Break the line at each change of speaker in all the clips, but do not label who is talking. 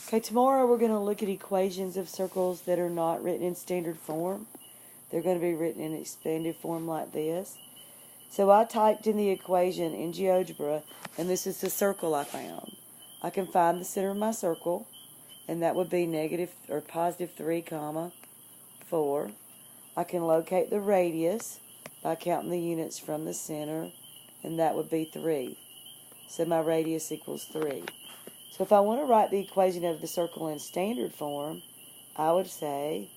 Okay, tomorrow we're going to look at equations of circles that are not written in standard form. They're going to be written in expanded form like this. So I typed in the equation in GeoGebra, and this is the circle I found. I can find the center of my circle, and that would be negative or positive 3, 4. I can locate the radius by counting the units from the center, and that would be 3. So my radius equals 3. So if I want to write the equation of the circle in standard form, I would say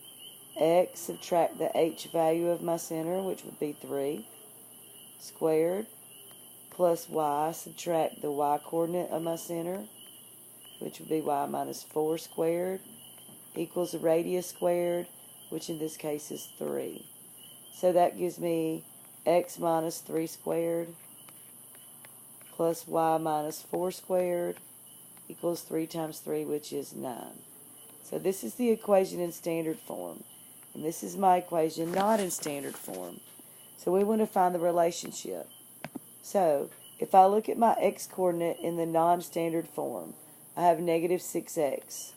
x subtract the h value of my center, which would be 3, squared, plus y subtract the y coordinate of my center, which would be y minus 4 squared, equals the radius squared, which in this case is 3. So that gives me x minus 3 squared plus y minus 4 squared equals 3 times 3, which is 9. So this is the equation in standard form. And this is my equation not in standard form. So we want to find the relationship. So if I look at my x-coordinate in the non-standard form, I have negative 6x.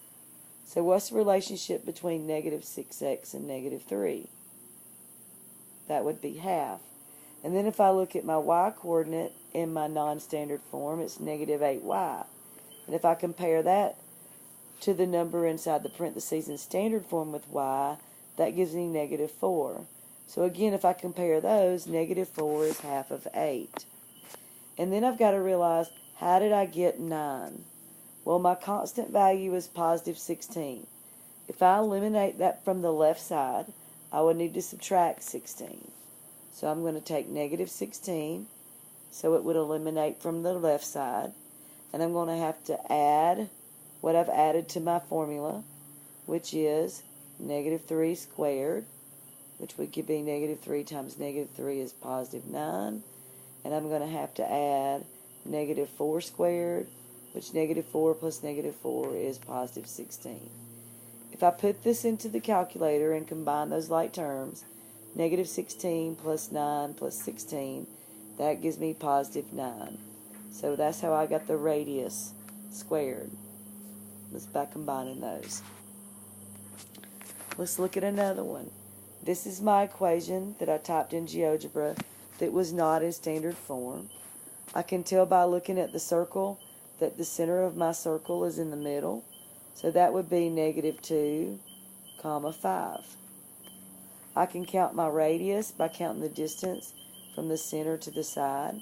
So what's the relationship between negative 6x and negative 3? That would be half. And then if I look at my y-coordinate in my non-standard form, it's negative 8y. And if I compare that to the number inside the parentheses in standard form with y, that gives me negative 4. So again, if I compare those, negative 4 is half of 8. And then I've got to realize, how did I get 9? Well, my constant value is positive 16. If I eliminate that from the left side, I would need to subtract 16. So I'm going to take negative 16, so it would eliminate from the left side. And I'm going to have to add what I've added to my formula, which is negative 3 squared, which would be negative 3 times negative 3 is positive 9. And I'm going to have to add negative 4 squared, which negative 4 plus negative 4 is positive 16. If I put this into the calculator and combine those like terms, negative 16 plus 9 plus 16, that gives me positive 9. So that's how I got the radius squared. Let's by combining those. Let's look at another one. This is my equation that I typed in GeoGebra that was not in standard form. I can tell by looking at the circle that the center of my circle is in the middle. So that would be negative 2, 5. I can count my radius by counting the distance from the center to the side.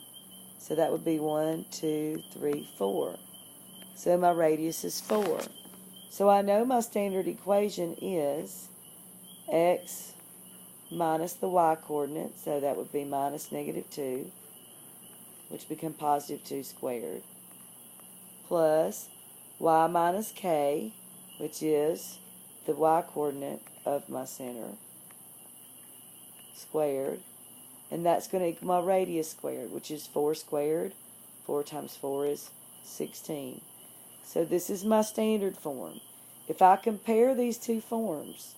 So that would be 1, 2, 3, 4. So my radius is 4. So I know my standard equation is x minus the y coordinate, so that would be minus negative 2, which becomes positive 2 squared, plus y minus k, which is the y coordinate of my center, squared. And that's going to equal my radius squared, which is 4 squared. 4 times 4 is 16. So this is my standard form. If I compare these two forms,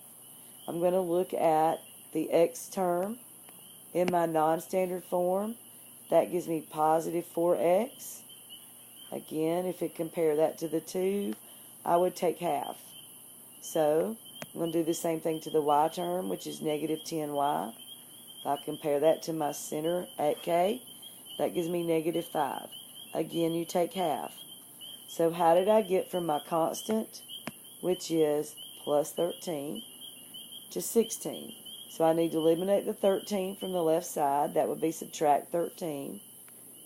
I'm going to look at the x term in my non-standard form. That gives me positive 4x. Again, if I compare that to the 2, I would take half. So I'm going to do the same thing to the y term, which is negative 10y. If I compare that to my center at k, that gives me negative 5. Again, you take half. So how did I get from my constant, which is plus 13, to 16? So I need to eliminate the 13 from the left side. That would be subtract 13.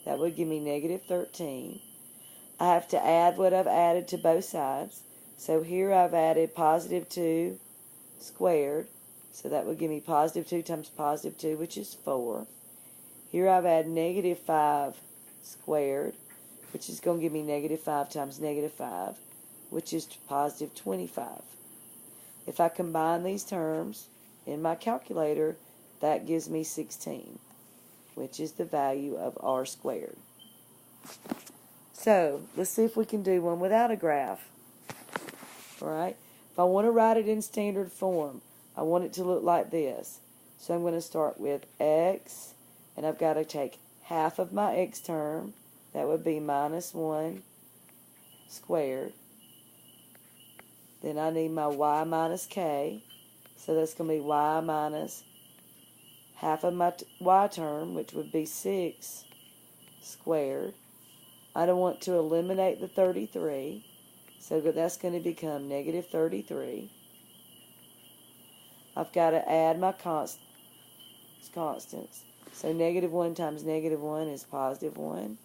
That would give me negative 13. I have to add what I've added to both sides. So here I've added positive 2 squared. So that would give me positive 2 times positive 2, which is 4. Here I've added negative 5 squared, which is going to give me negative 5 times negative 5, which is positive 25. If I combine these terms in my calculator, that gives me 16, which is the value of r squared. So let's see if we can do one without a graph. All right? If I want to write it in standard form, I want it to look like this. So I'm going to start with x, and I've got to take half of my x term. That would be minus 1 squared. Then I need my y minus k. So that's going to be y minus half of my y term, which would be 6 squared. I don't want to eliminate the 33, so that's going to become negative 33. I've got to add my constants. So negative 1 times negative 1 is positive 1.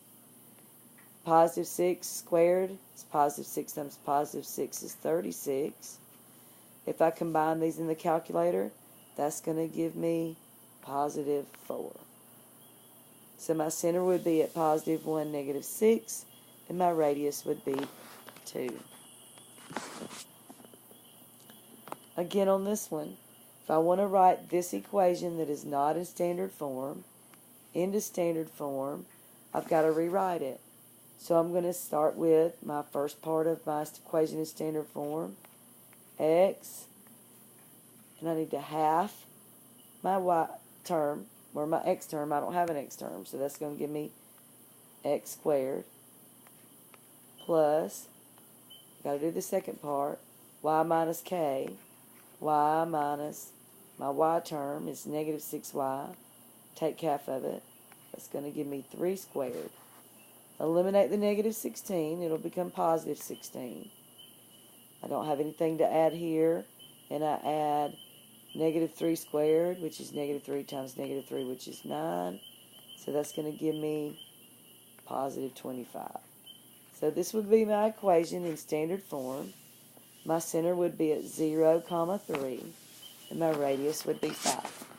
Positive 6 squared is positive 6 times positive 6 is 36. If I combine these in the calculator, that's going to give me positive 4. So my center would be at positive 1, negative 6, and my radius would be 2. Again on this one, if I want to write this equation that is not in standard form into standard form, I've got to rewrite it. So I'm going to start with my first part of my equation in standard form, x, and I need to half my y term, or my x term. I don't have an x term, so that's going to give me x squared, plus, I've got to do the second part, y minus k, y minus my y term is negative 6y, take half of it, that's going to give me 3 squared. Eliminate the negative 16, it'll become positive 16. I don't have anything to add here, and I add negative 3 squared, which is negative 3 times negative 3, which is 9. So that's going to give me positive 25. So this would be my equation in standard form. My center would be at 0, 3, and my radius would be 5.